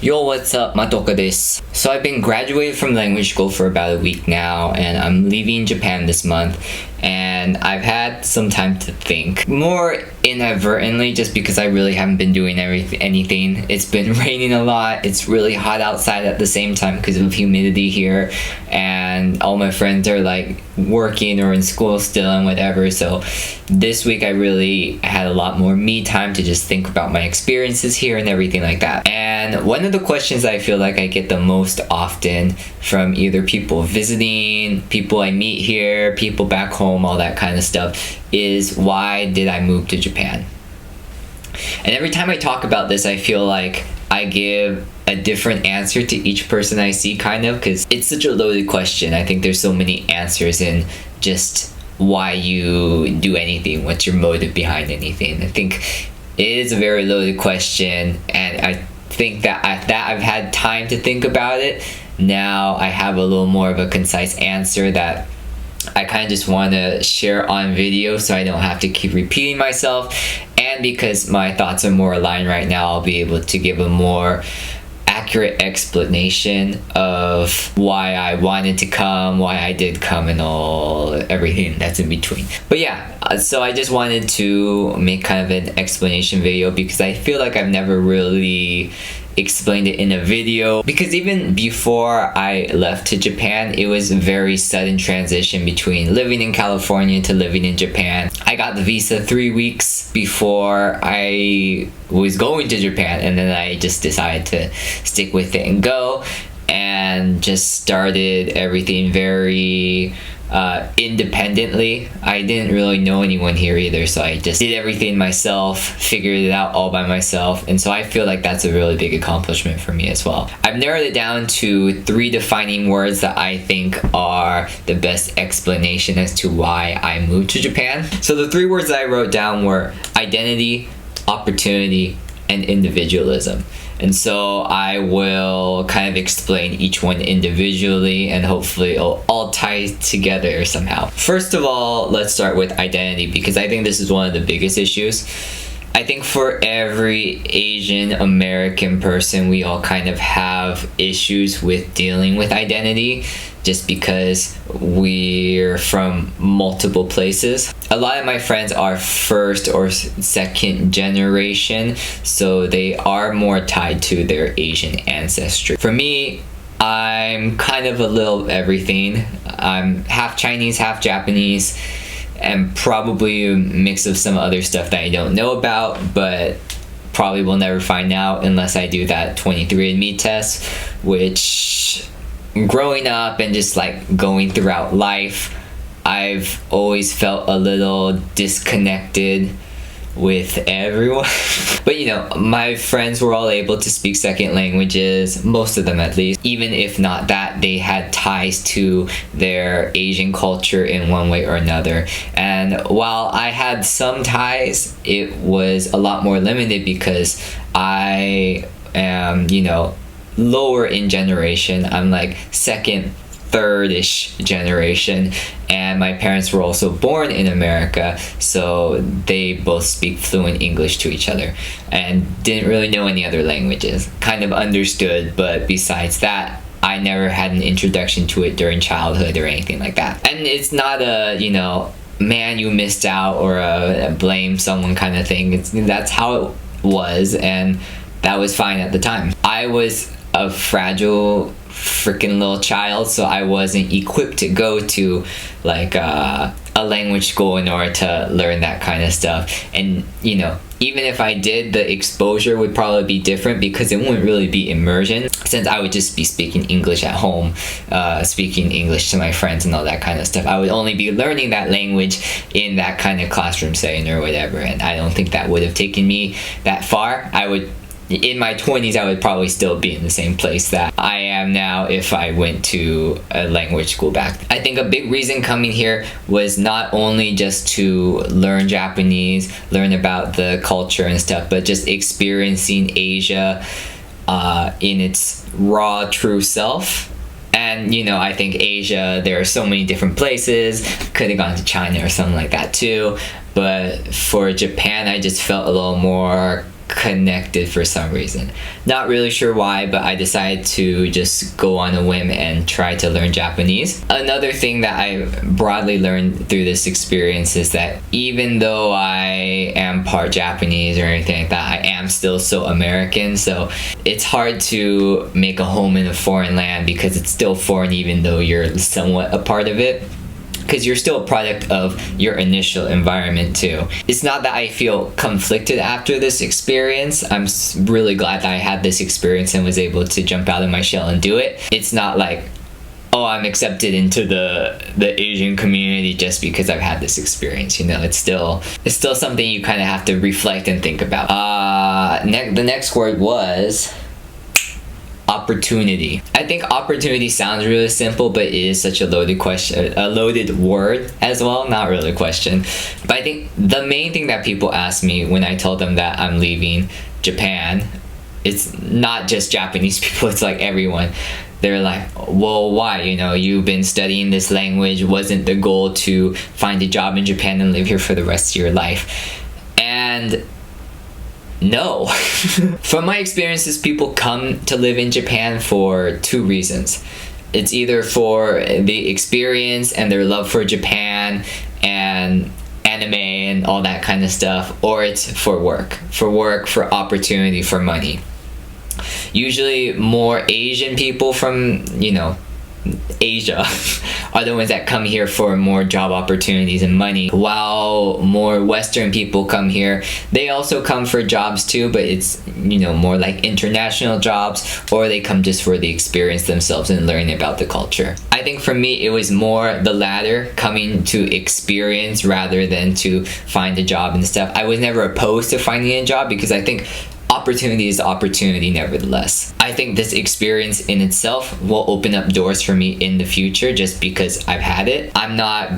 Yo, what's up? Matoka desu. So I've been graduated from language school for about a week now, and I'm leaving Japan this month, and I've had some time to think. More inadvertently, just because I really haven't been doing anything. It's been raining a lot, it's really hot outside at the same time because of humidity here, and all my friends are like working or in school still and whatever, so this week I really had a lot more me time to just think about my experiences here and everything like that. And one of the questions I feel like I get the most often from either people visiting, people I meet here, people back home, all that kind of stuff, is why did I move to Japan? And every time I talk about this, I feel like I give a different answer to each person I see, kind of, because it's such a loaded question. I think there's so many answers in just why you do anything, what's your motive behind anything. I think it is a very loaded question, and I think that I've had time to think about it. Now I have a little more of a concise answer that I kind of just want to share on video so I don't have to keep repeating myself, and because my thoughts are more aligned right now, I'll be able to give a more accurate explanation of why I wanted to come, why I did come, and everything that's in between. But yeah, so I just wanted to make kind of an explanation video because I feel like I've never really explained it in a video, because even before I left to Japan, it was a very sudden transition between living in California to living in Japan. I got the visa 3 weeks before I was going to Japan, and then I just decided to stick with it and go, and just started everything very independently. I didn't really know anyone here either, so I just did everything myself, figured it out all by myself, and so I feel like that's a really big accomplishment for me as well. I've narrowed it down to 3 defining words that I think are the best explanation as to why I moved to Japan. So the 3 words that I wrote down were identity, opportunity, and individualism. And so I will kind of explain each one individually, and hopefully it'll all tie together somehow. First of all, let's start with identity, because I think this is one of the biggest issues. I think for every Asian American person, we all kind of have issues with dealing with identity, just because we're from multiple places. A lot of my friends are first or second generation, so they are more tied to their Asian ancestry. For me, I'm kind of a little of everything. I'm half Chinese, half Japanese, and probably a mix of some other stuff that I don't know about, but probably will never find out unless I do that 23andMe test, which, growing up and just like going throughout life, I've always felt a little disconnected with everyone. But you know, my friends were all able to speak second languages, most of them at least. Even if not that, they had ties to their Asian culture in one way or another. And while I had some ties, it was a lot more limited because I am, lower in generation. I'm like second, third-ish generation, and my parents were also born in America, so they both speak fluent English to each other and didn't really know any other languages. Kind of understood, but besides that, I never had an introduction to it during childhood or anything like that. And it's not a, man, you missed out, or a blame someone kind of thing. That's how it was, and that was fine at the time. I was a fragile freaking little child, so I wasn't equipped to go to like a language school in order to learn that kind of stuff. And even if I did, the exposure would probably be different because it wouldn't really be immersion, since I would just be speaking English at home, speaking English to my friends and all that kind of stuff. I would only be learning that language in that kind of classroom setting or whatever, and I don't think that would have taken me that far. In my 20s, I would probably still be in the same place that I am now if I went to a language school back then. I think a big reason coming here was not only just to learn Japanese, learn about the culture and stuff, but just experiencing Asia in its raw, true self. And I think Asia, there are so many different places. Could have gone to China or something like that too, but for Japan, I just felt a little more connected for some reason. Not really sure why, but I decided to just go on a whim and try to learn Japanese. Another thing that I broadly learned through this experience is that even though I am part Japanese or anything like that, I am still so American. So it's hard to make a home in a foreign land because it's still foreign even though you're somewhat a part of it. Because you're still a product of your initial environment too. It's not that I feel conflicted after this experience. I'm really glad that I had this experience and was able to jump out of my shell and do it. It's not like, oh, I'm accepted into the Asian community just because I've had this experience. You know, it's still something you kind of have to reflect and think about. The next word was opportunity. I think opportunity sounds really simple, but it is such a loaded word as well. Not really a question. But I think the main thing that people ask me when I tell them that I'm leaving Japan, it's not just Japanese people, it's like everyone. They're like, well, why? You know, you've been studying this language. Wasn't the goal to find a job in Japan and live here for the rest of your life? And no. From my experiences, people come to live in Japan for two reasons. It's either for the experience and their love for Japan and anime and all that kind of stuff, or it's for work, for opportunity, for money. Usually more Asian people from, you know, Asia are the ones that come here for more job opportunities and money, while more Western people come here. They also come for jobs too, but it's, you know, more like international jobs, or they come just for the experience themselves and learning about the culture. I think for me it was more the latter, coming to experience rather than to find a job and stuff. I was never opposed to finding a job because I think opportunity is opportunity nevertheless. I think this experience in itself will open up doors for me in the future just because I've had it. I'm not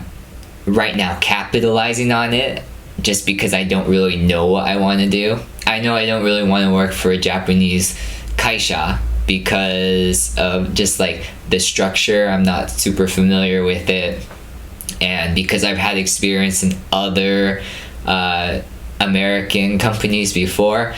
right now capitalizing on it just because I don't really know what I want to do. I know I don't really want to work for a Japanese kaisha because of just like the structure. I'm not super familiar with it, and because I've had experience in other American companies before,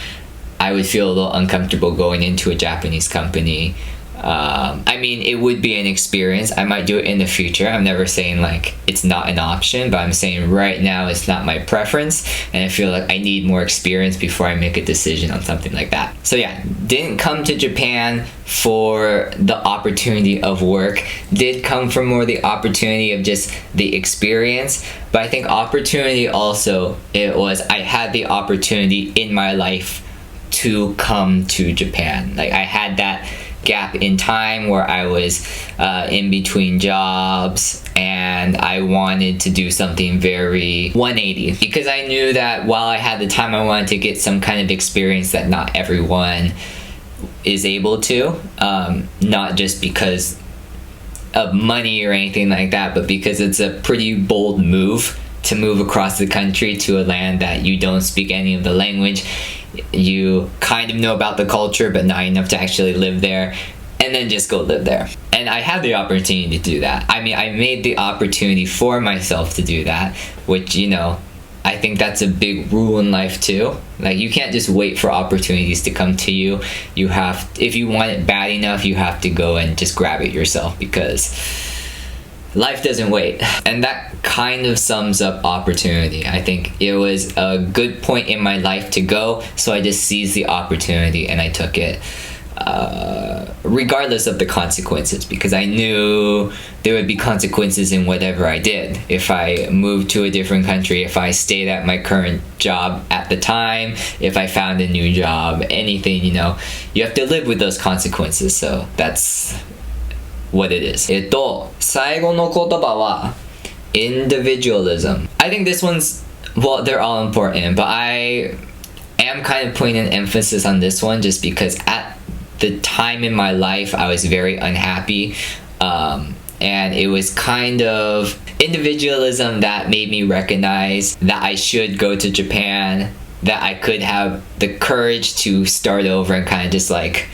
I would feel a little uncomfortable going into a Japanese company. I mean, it would be an experience. I might do it in the future. I'm never saying like it's not an option, but I'm saying right now it's not my preference, and I feel like I need more experience before I make a decision on something like that. So yeah, didn't come to Japan for the opportunity of work. Did come for more the opportunity of just the experience. But I think opportunity also, I had the opportunity in my life to come to Japan. Like I had that gap in time where I was in between jobs and I wanted to do something very 180 because I knew that while I had the time, I wanted to get some kind of experience that not everyone is able to, not just because of money or anything like that, but because it's a pretty bold move to move across the country to a land that you don't speak any of the language. You kind of know about the culture, but not enough to actually live there, and then just go live there. And I had the opportunity to do that. I mean, I made the opportunity for myself to do that, which, you know, I think that's a big rule in life too. Like you can't just wait for opportunities to come to you. You have, if you want it bad enough, you have to go and just grab it yourself because life doesn't wait. And that kind of sums up opportunity. I think it was a good point in my life to go, so I just seized the opportunity and I took it, regardless of the consequences, because I knew there would be consequences in whatever I did. If I moved to a different country, if I stayed at my current job at the time, if I found a new job, anything, you know, you have to live with those consequences. So that's what it is. 最後の言葉は individualism. I think this one's, well, they're all important, but I am kind of putting an emphasis on this one just because at the time in my life I was very unhappy, and it was kind of individualism that made me recognize that I should go to Japan, that I could have the courage to start over and kind of just like,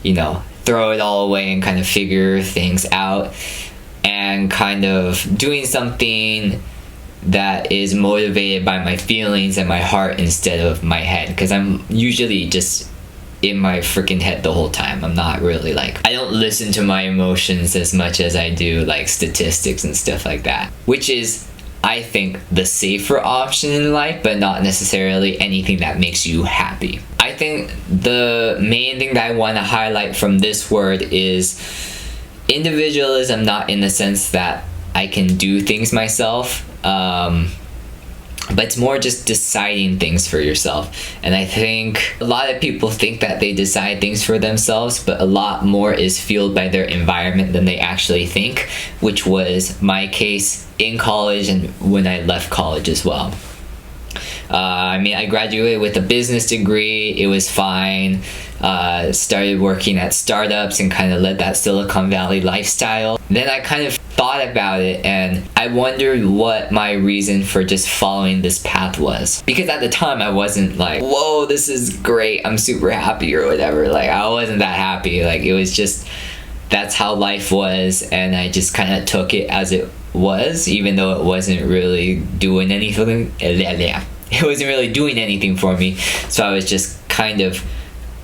you know, throw it all away and kind of figure things out, and kind of doing something that is motivated by my feelings and my heart instead of my head, because I'm usually just in my freaking head the whole time. I'm not really like, I don't listen to my emotions as much as I do like statistics and stuff like that, which is, I think, the safer option in life, but not necessarily anything that makes you happy. I think the main thing that I want to highlight from this word is individualism, not in the sense that I can do things myself, but it's more just deciding things for yourself. And I think a lot of people think that they decide things for themselves, but a lot more is fueled by their environment than they actually think, which was my case in college and when I left college as well. I mean, I graduated with a business degree. It was fine. Started working at startups and kind of led that Silicon Valley lifestyle. Then I kind of thought about it and I wondered what my reason for just following this path was. Because at the time I wasn't like, whoa, this is great, I'm super happy or whatever. Like, I wasn't that happy. Like, it was just, that's how life was, and I just kind of took it as it was, even though it wasn't really doing anything. It wasn't really doing anything for me. So I was just kind of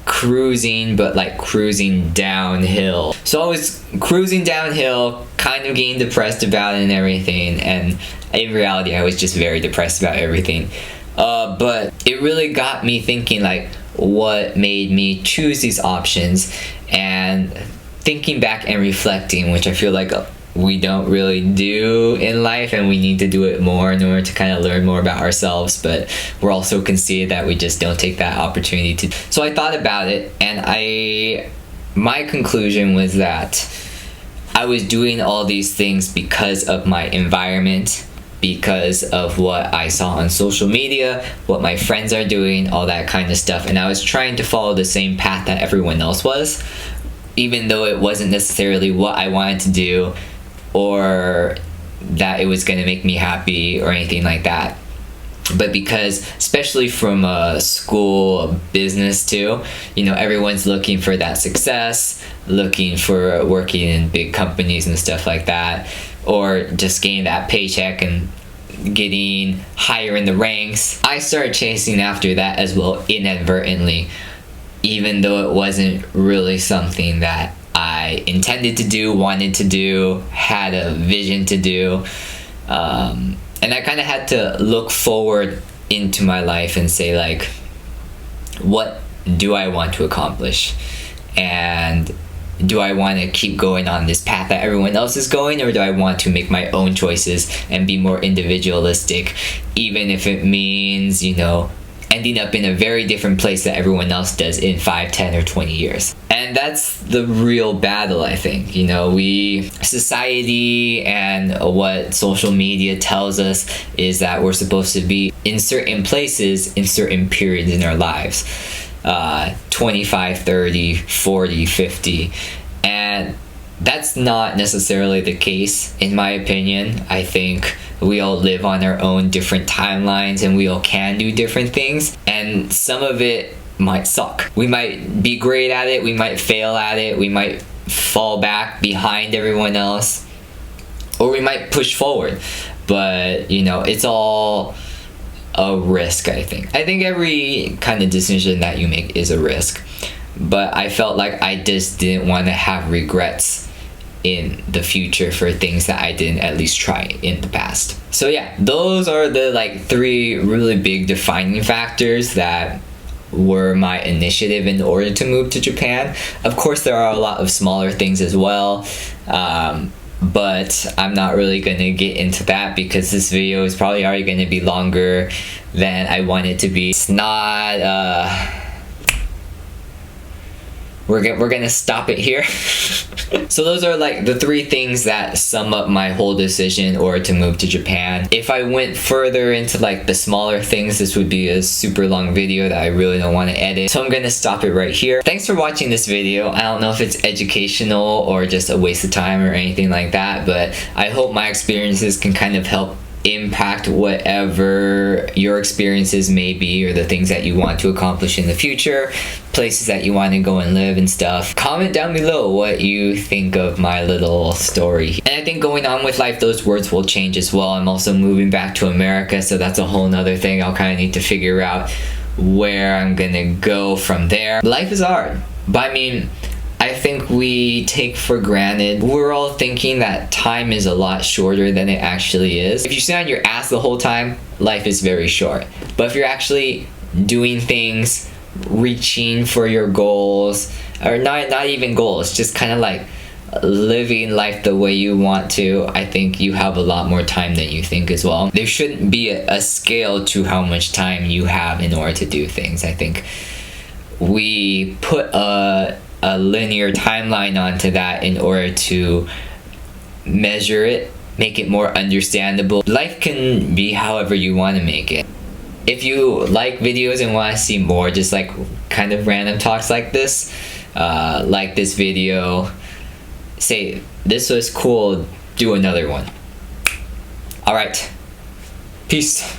cruising, but like cruising downhill. So I was cruising downhill, kind of getting depressed about it and everything, and in reality I was just very depressed about everything. But it really got me thinking, like, what made me choose these options, and thinking back and reflecting, which I feel like we don't really do in life, and we need to do it more in order to kind of learn more about ourselves, but we're also conceited that we just don't take that opportunity to. So I thought about it, and my conclusion was that I was doing all these things because of my environment, because of what I saw on social media, what my friends are doing, all that kind of stuff, and I was trying to follow the same path that everyone else was, even though it wasn't necessarily what I wanted to do, or that it was going to make me happy or anything like that. But because, especially from a school business too, you know, everyone's looking for that success, looking for working in big companies and stuff like that, or just getting that paycheck and getting higher in the ranks. I started chasing after that as well, inadvertently, even though it wasn't really something that I intended to do, wanted to do, had a vision to do. And I kind of had to look forward into my life and say, like, what do I want to accomplish? And do I want to keep going on this path that everyone else is going, or do I want to make my own choices and be more individualistic, even if it means, you know, ending up in a very different place that everyone else does in 5, 10, or 20 years. And that's the real battle, I think. You know, society and what social media tells us is that we're supposed to be in certain places in certain periods in our lives. 25, 30, 40, 50. And that's not necessarily the case, in my opinion. I think we all live on our own different timelines, and we all can do different things, and some of it might suck. We might be great at it, we might fail at it, we might fall back behind everyone else, or we might push forward. But, you know, it's all a risk, I think. I think every kind of decision that you make is a risk, but I felt like I just didn't want to have regrets in the future for things that I didn't at least try in the past. So yeah, those are the like 3 really big defining factors that were my initiative in order to move to Japan. Of course, there are a lot of smaller things as well, but I'm not really going to get into that because this video is probably already going to be longer than I want it to be. It's not we're gonna stop it here. So those are like the 3 things that sum up my whole decision or to move to Japan. If I went further into like the smaller things, this would be a super long video that I really don't want to edit. So I'm gonna stop it right here. Thanks for watching this video. I don't know if it's educational or just a waste of time or anything like that, but I hope my experiences can kind of help impact whatever your experiences may be, or the things that you want to accomplish in the future, places that you want to go and live and stuff. Comment down below what you think of my little story. And I think going on with life, those words will change as well. I'm also moving back to America, so that's a whole nother thing. I'll kind of need to figure out where I'm gonna go from there. Life is hard, but I mean, I think we take for granted. We're all thinking that time is a lot shorter than it actually is. If you sit on your ass the whole time, life is very short. But if you're actually doing things, reaching for your goals, or not even goals, just kind of like living life the way you want to, I think you have a lot more time than you think as well. There shouldn't be a scale to how much time you have in order to do things. I think we put a linear timeline onto that in order to measure it, make it more understandable. Life can be however you want to make it. If you like videos and want to see more just like kind of random talks like this video, say this was cool, do another one. Alright, peace.